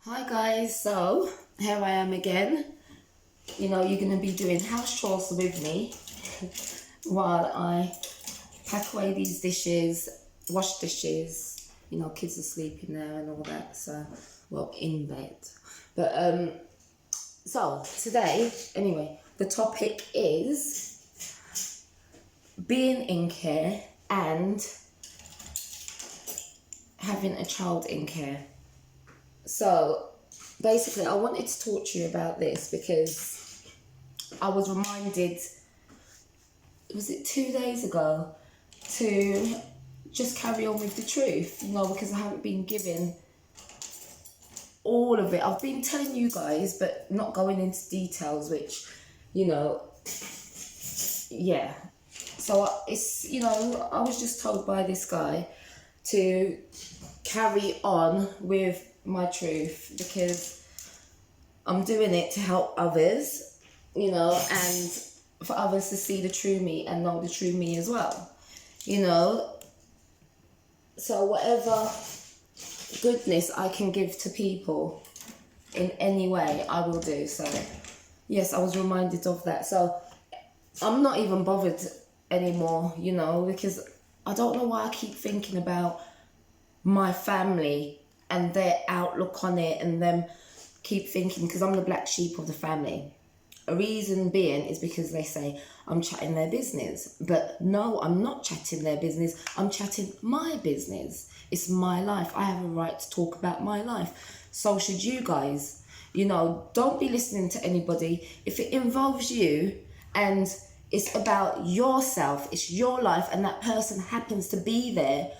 Hi guys, so here I am again. You know, you're going to be doing house chores with me while I pack away these dishes, wash dishes. You know, kids are sleeping there and all that, so, well, in bed. But, so today, anyway, the topic is being in care and having a child in care. So basically, I wanted to talk to you about this because I was reminded, was it 2 days ago, to just carry on with the truth, you know, because I haven't been given all of it. I've been telling you guys, but not going into details, which, you know, yeah. So it's, you know, I was just told by this guy to carry on with my truth because I'm doing it to help others, you know, and for others to see the true me and know the true me as well, you know. So whatever goodness I can give to people in any way, I will do. So yes, I was reminded of that. So I'm not even bothered anymore, you know, because I don't know why I keep thinking about my family and their outlook on it, and them keep thinking, because I'm the black sheep of the family. A reason being is because they say I'm chatting their business. But no, I'm not chatting their business. I'm chatting my business. It's my life. I have a right to talk about my life. So should you guys. You know, don't be listening to anybody. If it involves you and it's about yourself, it's your life, and that person happens to be there,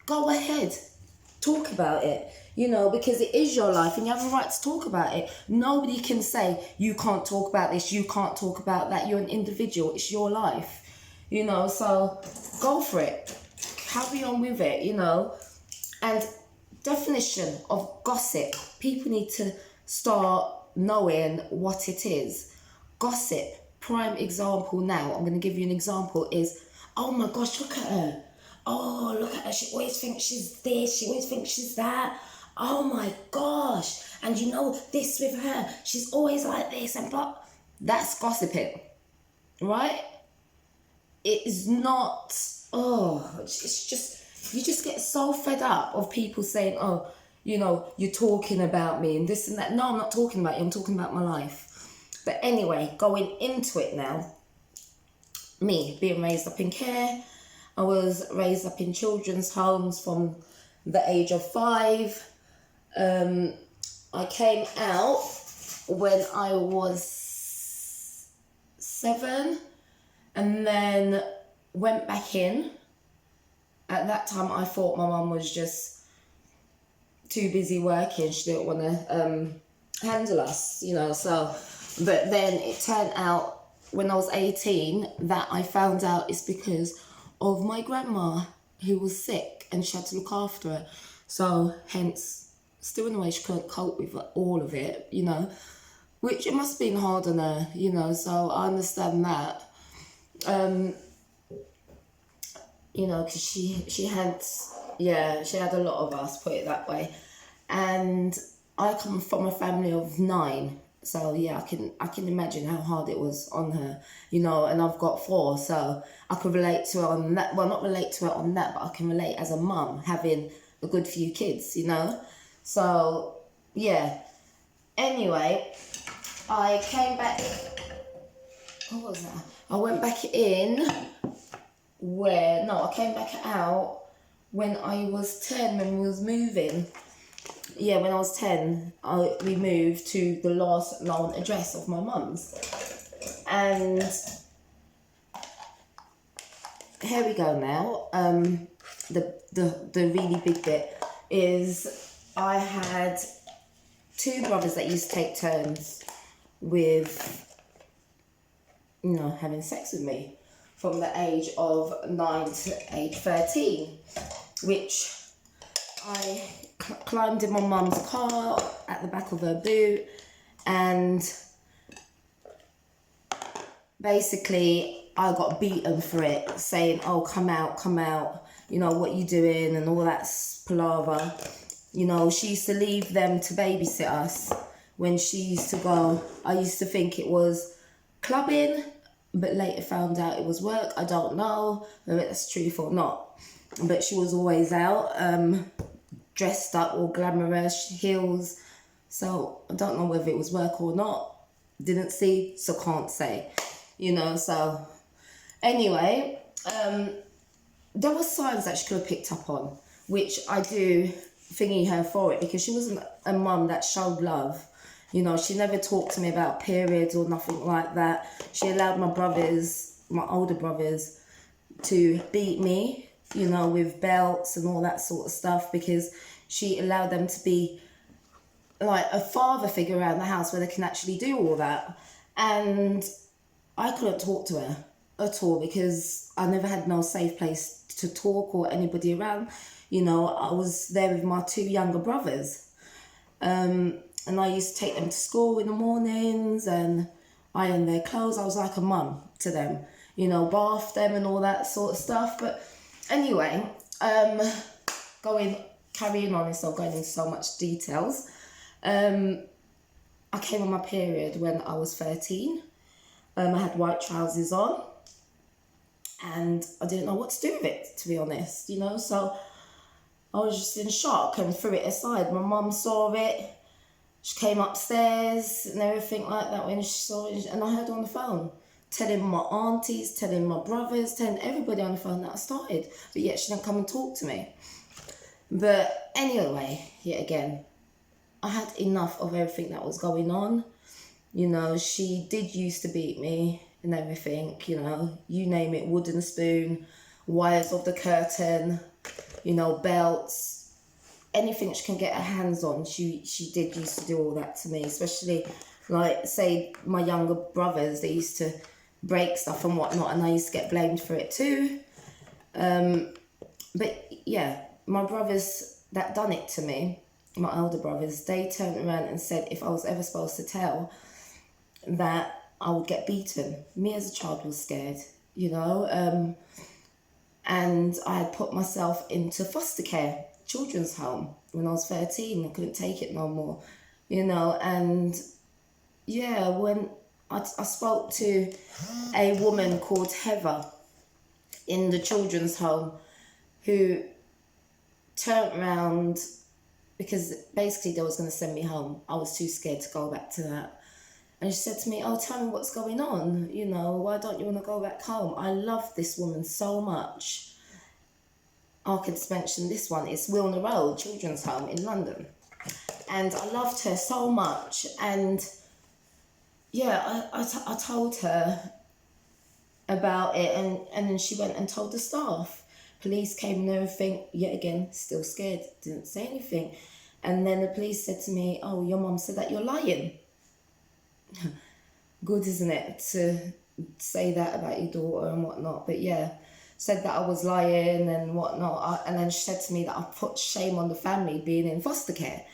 go ahead, talk about it, you know, because it is your life and you have a right to talk about it. Nobody can say you can't talk about this, you can't talk about that. You're an individual, it's your life, you know, so go for it, carry on with it, you know. And definition of gossip, people need to start knowing what it is. Gossip, prime example now, I'm going to give you an example, is, oh my gosh, look at her. Oh, look at her, she always thinks she's this, she always thinks she's that. Oh my gosh, and you know this with her, she's always like this and blah. That's gossiping, right? It is not, it's just, you just get so fed up of people saying, oh, you know, you're talking about me and this and that. No, I'm not talking about you, I'm talking about my life. But anyway, going into it now, me being raised up in care, I was raised up in children's homes from the age of 5. I came out when I was 7 and then went back in. At that time, I thought my mum was just too busy working. She didn't want to handle us, you know. So, but then it turned out when I was 18 that I found out it's because of my grandma who was sick and she had to look after her. So hence, still in a way she couldn't cope with all of it, you know, which it must have been hard on her, you know, so I understand that. You know, because she had, yeah, she had a lot of us, put it that way. And I come from a family of 9. So yeah, I can imagine how hard it was on her, you know, and I've got 4, so I could relate to her on that. Well, not relate to her on that, but I can relate as a mum having a good few kids, you know. So yeah. Anyway, I came back. What was that? I went back in. I came back out when I was 10 when we was moving. Yeah, when I was 10, we moved to the last known address of my mum's. And here we go now. The really big bit is I had 2 brothers that used to take turns with, you know, having sex with me from the age of 9 to age 13, which I climbed in my mum's car at the back of her boot, and basically I got beaten for it, saying, oh, come out, you know, what you doing and all that palaver. You know, she used to leave them to babysit us when she used to go. I used to think it was clubbing, but later found out it was work. I don't know whether that's truth or not. But she was always out, dressed up, all glamorous, heels. So I don't know whether it was work or not. Didn't see, so can't say. You know, so anyway, there were signs that she could have picked up on, which I do thingy her for it, because she wasn't a mum that showed love. You know, she never talked to me about periods or nothing like that. She allowed my brothers, my older brothers, to beat me, you know, with belts and all that sort of stuff, because she allowed them to be like a father figure around the house where they can actually do all that. And I couldn't talk to her at all, because I never had no safe place to talk or anybody around. You know, I was there with my 2 younger brothers. And I used to take them to school in the mornings and iron their clothes. I was like a mum to them, you know, bath them and all that sort of stuff. But anyway, carrying on instead of going into so much details, I came on my period when I was 13. I had white trousers on and I didn't know what to do with it, to be honest, you know, so I was just in shock and threw it aside. My mum saw it. She came upstairs and everything like that when she saw it, and I heard her on the phone telling my aunties, telling my brothers, telling everybody on the phone that I started, but yet she didn't come and talk to me. But anyway, yet again, I had enough of everything that was going on. You know, she did used to beat me and everything, you know, you name it, wooden spoon, wires of the curtain, you know, belts, anything she can get her hands on. She did used to do all that to me, especially like, say, my younger brothers, they used to break stuff and whatnot, and I used to get blamed for it too. But yeah, my brothers that done it to me, my older brothers, they turned around and said if I was ever supposed to tell, that I would get beaten. Me as a child was scared, you know, and I had put myself into foster care, children's home, when I was 13. I couldn't take it no more, you know. And yeah, when I spoke to a woman called Heather in the children's home, who turned around, because basically they was going to send me home. I was too scared to go back to that. And she said to me, oh, tell me what's going on. You know, why don't you want to go back home? I love this woman so much. I could just mention this one. It's Wilner Road Children's Home in London. And I loved her so much. And yeah, I told her about it. And then she went and told the staff. Police came and everything. Yet again, still scared. Didn't say anything. And then the police said to me, oh, your mum said that you're lying. Good, isn't it, to say that about your daughter and whatnot? But yeah, said that I was lying and whatnot. And then she said to me that I put shame on the family being in foster care,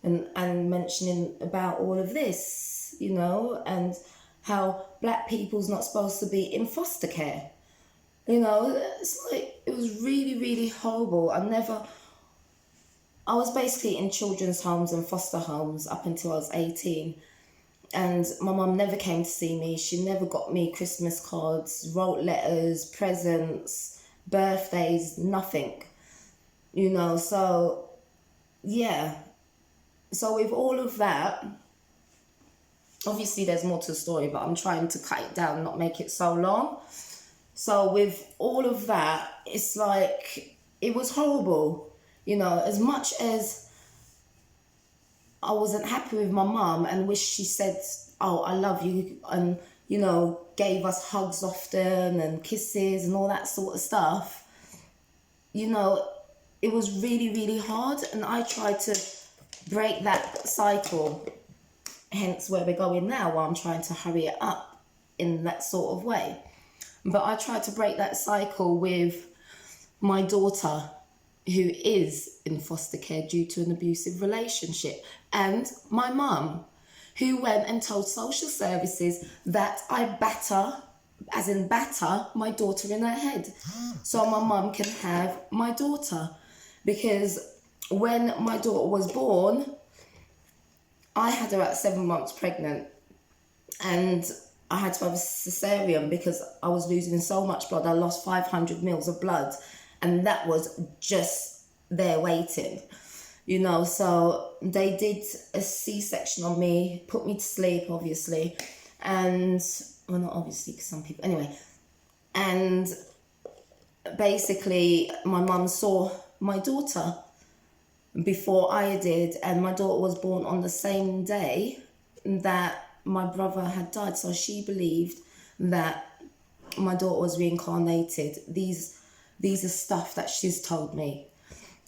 and mentioning about all of this, you know, and how black people's not supposed to be in foster care. You know, it's like, it was really, really horrible. I was basically in children's homes and foster homes up until I was 18. And my mum never came to see me. She never got me Christmas cards, wrote letters, presents, birthdays, nothing. You know, so yeah. So with all of that, obviously there's more to the story, but I'm trying to cut it down, not make it so long. So with all of that, it's like, it was horrible. You know, as much as I wasn't happy with my mum and wish she said, oh, I love you, and, you know, gave us hugs often and kisses and all that sort of stuff, you know, it was really, really hard. And I tried to break that cycle, hence where we're going now, where I'm trying to hurry it up in that sort of way. But I tried to break that cycle with my daughter, who is in foster care due to an abusive relationship, and my mum, who went and told social services that I batter my daughter in her head, so my mum can have my daughter. Because when my daughter was born, I had her at 7 months pregnant, and I had to have a cesarean because I was losing so much blood. I lost 500 mils of blood, and that was just there waiting, you know. So they did a C-section on me, put me to sleep, obviously, and, well, not obviously, because some people, anyway, and basically my mum saw my daughter before I did, and my daughter was born on the same day that my brother had died, so she believed that my daughter was reincarnated. These are stuff that she's told me,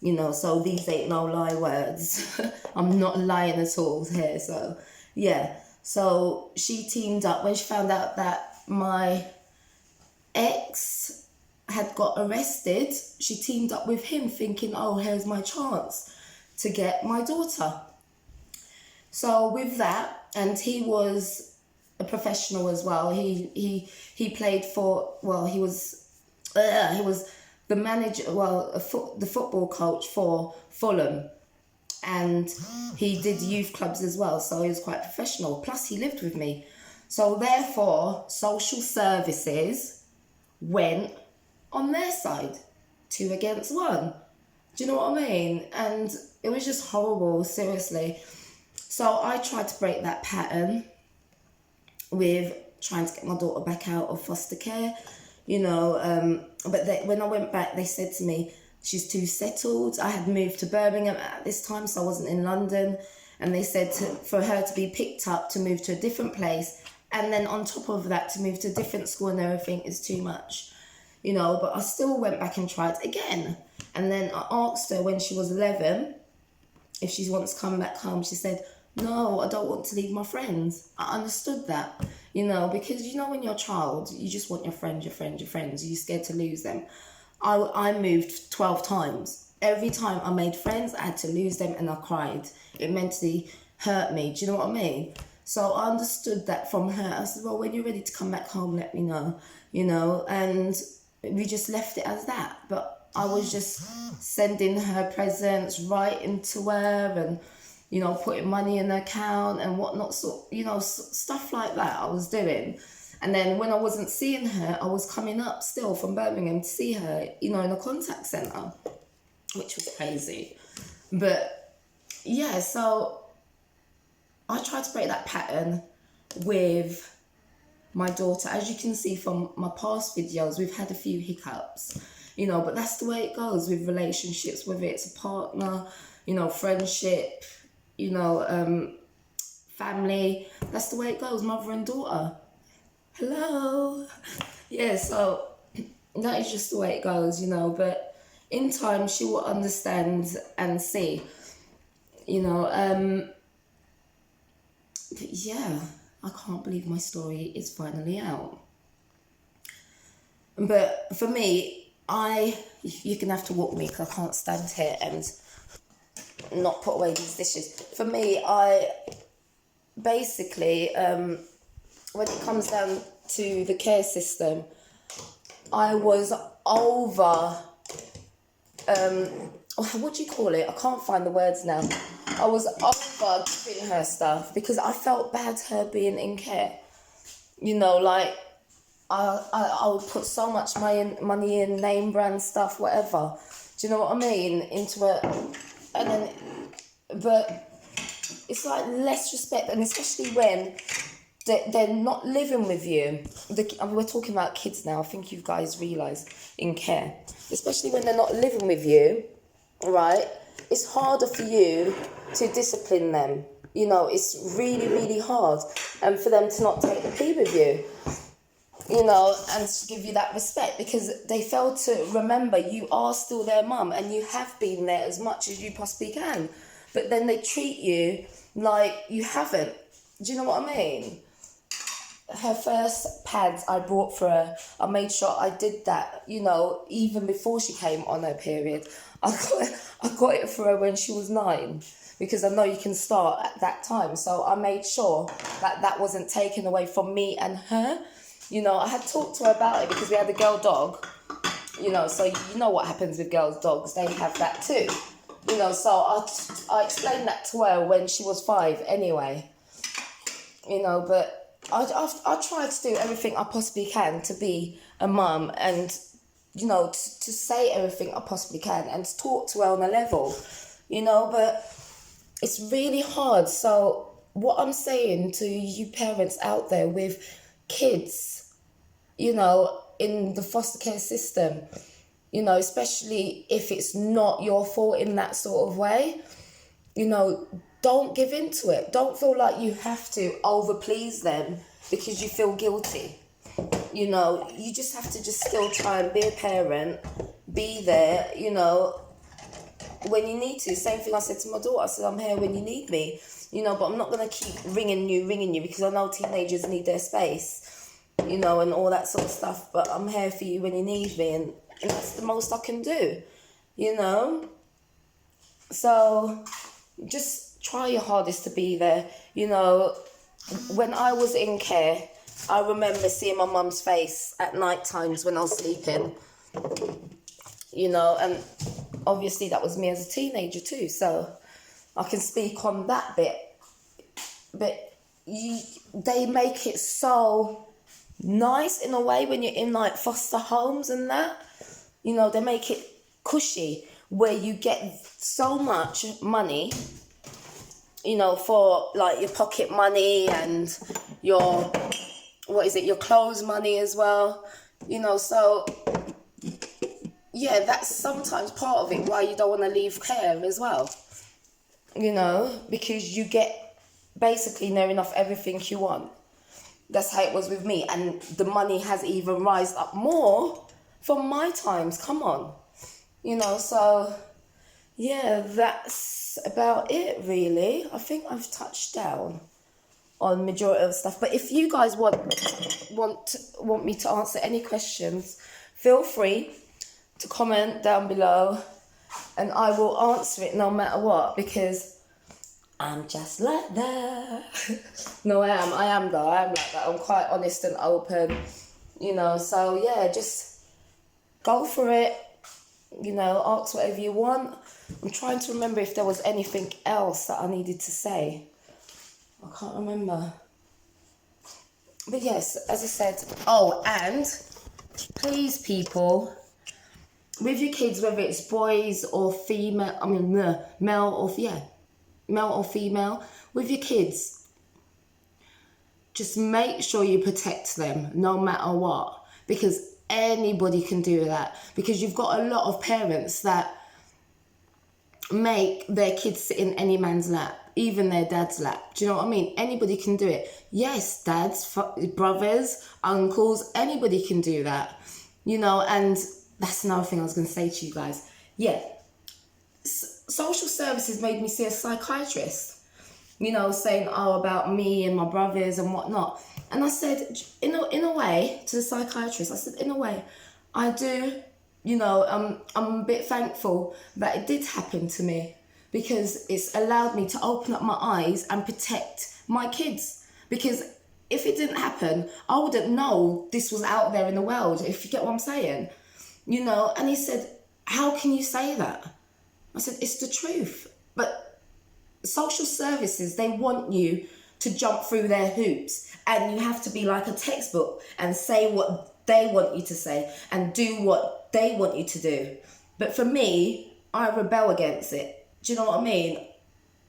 you know, so these ain't no lie words. I'm not lying at all here. So yeah, so she teamed up when she found out that my ex had got arrested. She teamed up with him thinking, oh, here's my chance to get my daughter. So with that, and he was a professional as well. He played for, well, he was the manager, well, the football coach for Fulham, and he did youth clubs as well. So he was quite professional. Plus, he lived with me. So therefore, social services went on their side, 2 against 1. Do you know what I mean? And it was just horrible, seriously. So I tried to break that pattern with trying to get my daughter back out of foster care, you know. But when I went back, they said to me, she's too settled. I had moved to Birmingham at this time, so I wasn't in London. And they said for her to be picked up, to move to a different place, and then on top of that, to move to a different school and everything is too much, you know. But I still went back and tried again. And then I asked her when she was 11 if she wants to come back home. She said, no, I don't want to leave my friends. I understood that, you know, because, you know, when you're a child, you just want your friends. You're scared to lose them. I moved 12 times. Every time I made friends, I had to lose them, and I cried. It mentally hurt me. Do you know what I mean? So I understood that from her. I said, well, when you're ready to come back home, let me know, you know, and we just left it as that. But I was just sending her presents, writing to her, and, you know, putting money in her account and whatnot, so, you know, stuff like that I was doing. And then when I wasn't seeing her, I was coming up still from Birmingham to see her, you know, in a contact centre, which was crazy. But yeah, so I tried to break that pattern with my daughter. As you can see from my past videos, we've had a few hiccups, you know, but that's the way it goes with relationships, whether it's a partner, you know, friendship, you know, family. That's the way it goes, mother and daughter. Hello. Yeah, so that is just the way it goes, you know, but in time she will understand and see, you know. Yeah, I can't believe my story is finally out. But for me, you're gonna have to walk me because I can't stand here and not put away these dishes. For me, I basically, when it comes down to the care system, I was over, what do you call it? I can't find the words now. I was over giving her stuff because I felt bad her being in care. You know, like, I would put so much money in name brand stuff, whatever. Do you know what I mean? Into it, and then, but it's like less respect, and especially when they're not living with you. We're talking about kids now. I think you guys realise in care, especially when they're not living with you, right? It's harder for you to discipline them. You know, it's really, really hard, and for them to not take the plea with you, you know, and to give you that respect, because they fail to remember you are still their mum and you have been there as much as you possibly can. But then they treat you like you haven't. Do you know what I mean? Her first pads I bought for her, I made sure I did that, you know, even before she came on her period. I got it for her when she was 9, because I know you can start at that time. So I made sure that that wasn't taken away from me and her. You know, I had talked to her about it because we had a girl dog, you know, so you know what happens with girls' dogs. They have that too. You know, so I explained that to her when she was 5 anyway. You know, but I try to do everything I possibly can to be a mum and, you know, to say everything I possibly can and to talk to her on a level, you know, but it's really hard. So what I'm saying to you parents out there with kids, you know, in the foster care system, you know, especially if it's not your fault in that sort of way, you know, don't give in to it. Don't feel like you have to overplease them because you feel guilty. You know, you just have to just still try and be a parent, be there, you know, when you need to. Same thing I said to my daughter. I said, I'm here when you need me, you know, but I'm not going to keep ringing you because I know teenagers need their space, you know, and all that sort of stuff. But I'm here for you when you need me, and that's the most I can do, you know. So just try your hardest to be there, you know. When I was in care, I remember seeing my mum's face at night times when I was sleeping, you know, and obviously that was me as a teenager too, so I can speak on that bit. But they make it so nice in a way when you're in like foster homes and that, you know, they make it cushy where you get so much money, you know, for like your pocket money and your, your clothes money as well, you know. So yeah, that's sometimes part of it why you don't want to leave care as well, you know, because you get basically near enough everything you want. That's how it was with me, and the money has even rised up more from my times. Come on, you know. So yeah, that's about it really. I think I've touched down on majority of stuff, but if you guys want me to answer any questions, feel free to comment down below and I will answer it no matter what, because I'm just like that. No, I am though. I am like that. I'm quite honest and open, you know. So yeah, just go for it, you know, ask whatever you want. I'm trying to remember if there was anything else that I needed to say. I can't remember. But yes, as I said, and please people, with your kids, whether it's boys or female, male or female, with your kids, just make sure you protect them no matter what, because anybody can do that. Because you've got a lot of parents that make their kids sit in any man's lap, even their dad's lap. Do you know what I mean? Anybody can do it. Yes, dads, brothers, uncles, anybody can do that, you know. And that's another thing I was going to say to you guys. Yeah, social services made me see a psychiatrist, you know, saying, about me and my brothers and whatnot. And I said, in a way, to the psychiatrist, I said, in a way, I do, you know, I'm a bit thankful that it did happen to me, because it's allowed me to open up my eyes and protect my kids. Because if it didn't happen, I wouldn't know this was out there in the world, if you get what I'm saying. You know, and he said, how can you say that? I said, it's the truth. But social services, they want you to jump through their hoops, and you have to be like a textbook and say what they want you to say and do what they want you to do. But for me, I rebel against it. Do you know what I mean?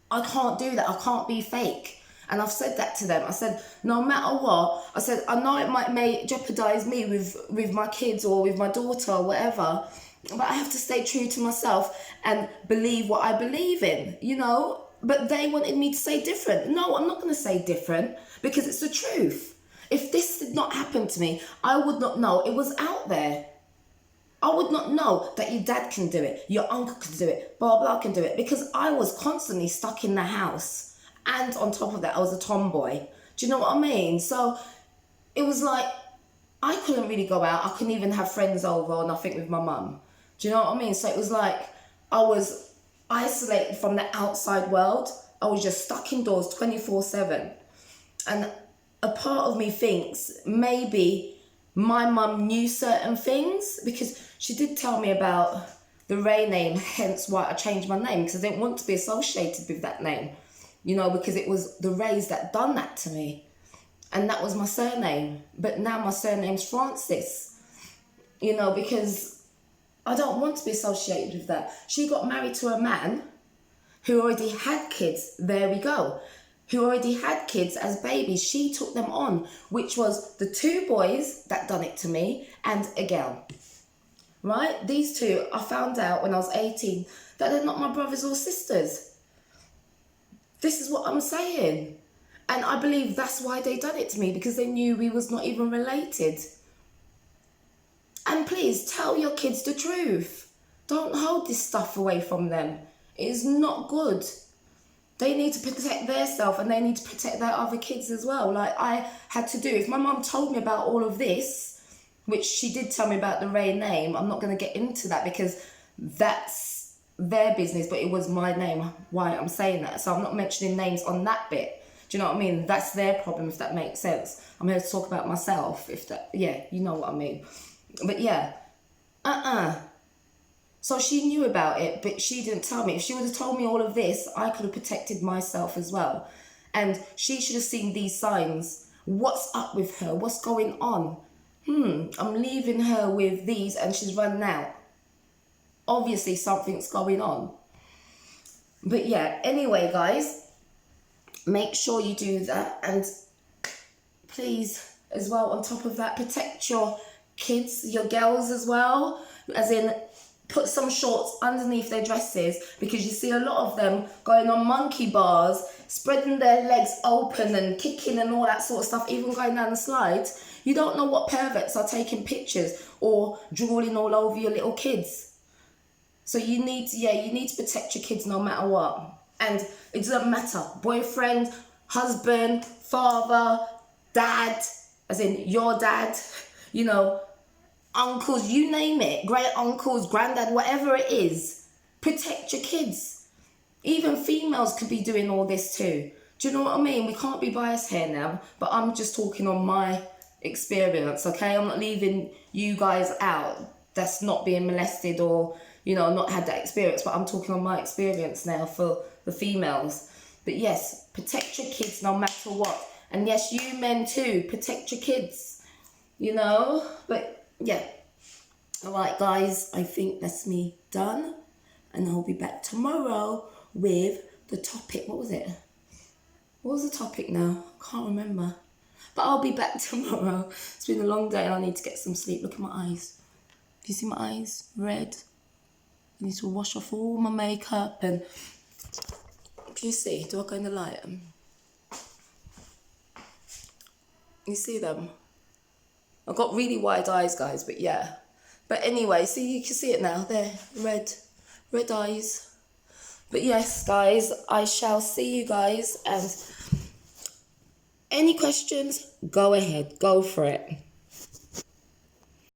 I can't do that. I can't be fake. And I've said that to them. I said, no matter what, I said, I know it may jeopardize me with my kids or with my daughter or whatever, but I have to stay true to myself and believe what I believe in, you know. But they wanted me to say different. No, I'm not going to say different, because it's the truth. If this did not happen to me, I would not know it was out there. I would not know that your dad can do it, your uncle can do it, blah, blah can do it, because I was constantly stuck in the house. And on top of that, I was a tomboy. Do you know what I mean? So it was like, I couldn't really go out. I couldn't even have friends over or nothing with my mum. Do you know what I mean? So it was like, I was isolated from the outside world. I was just stuck indoors 24/7. And a part of me thinks maybe my mum knew certain things, because she did tell me about the Ray name, hence why I changed my name, because I didn't want to be associated with that name, you know, because it was the Rays that done that to me. And that was my surname. But now my surname's Francis, you know, because I don't want to be associated with that. She got married to a man who already had kids. There we go. Who already had kids as babies. She took them on, which was the 2 boys that done it to me and a girl. Right? These 2, I found out when I was 18 that they're not my brothers or sisters. This is what I'm saying. And I believe that's why they done it to me, because they knew we was not even related. And please tell your kids the truth. Don't hold this stuff away from them. It is not good. They need to protect themselves and they need to protect their other kids as well. Like I had to do. If my mum told me about all of this, which she did tell me about the Ray name, I'm not going to get into that because that's their business, but it was my name, why I'm saying that. So I'm not mentioning names on that bit. Do you know what I mean? That's their problem, if that makes sense. I'm here to talk about myself, if that, yeah, you know what I mean. But yeah, So she knew about it, but she didn't tell me. If she would have told me all of this, I could have protected myself as well. And she should have seen these signs. What's up with her? What's going on? I'm leaving her with these and she's running out. Obviously something's going on. But yeah, anyway, guys, make sure you do that. And please, as well, on top of that, protect your kids, your girls as well. As in, put some shorts underneath their dresses, because you see a lot of them going on monkey bars, spreading their legs open and kicking and all that sort of stuff, even going down the slides. You don't know what perverts are taking pictures or drooling all over your little kids. So you need to protect your kids no matter what. And it doesn't matter, boyfriend, husband, father, dad, as in your dad, you know, uncles, you name it, great uncles, granddad, whatever it is. Protect your kids. Even females could be doing all this too. Do you know what I mean? We can't be biased here now, but I'm just talking on my experience, okay? I'm not leaving you guys out that's not being molested or, you know, not had that experience, but I'm talking on my experience now for the females. But yes, protect your kids no matter what. And yes, you men too, protect your kids, you know? But yeah. All right, guys, I think that's me done. And I'll be back tomorrow with the topic. What was it? What was the topic now? I can't remember. But I'll be back tomorrow. It's been a long day and I need to get some sleep. Look at my eyes. Do you see my eyes? Red. I need to wash off all my makeup. And do you see? Do I go in the light? You see them? I've got really wide eyes, guys, but yeah. But anyway, see, you can see it now. There, red eyes. But yes, guys, I shall see you guys. And any questions, go ahead, go for it.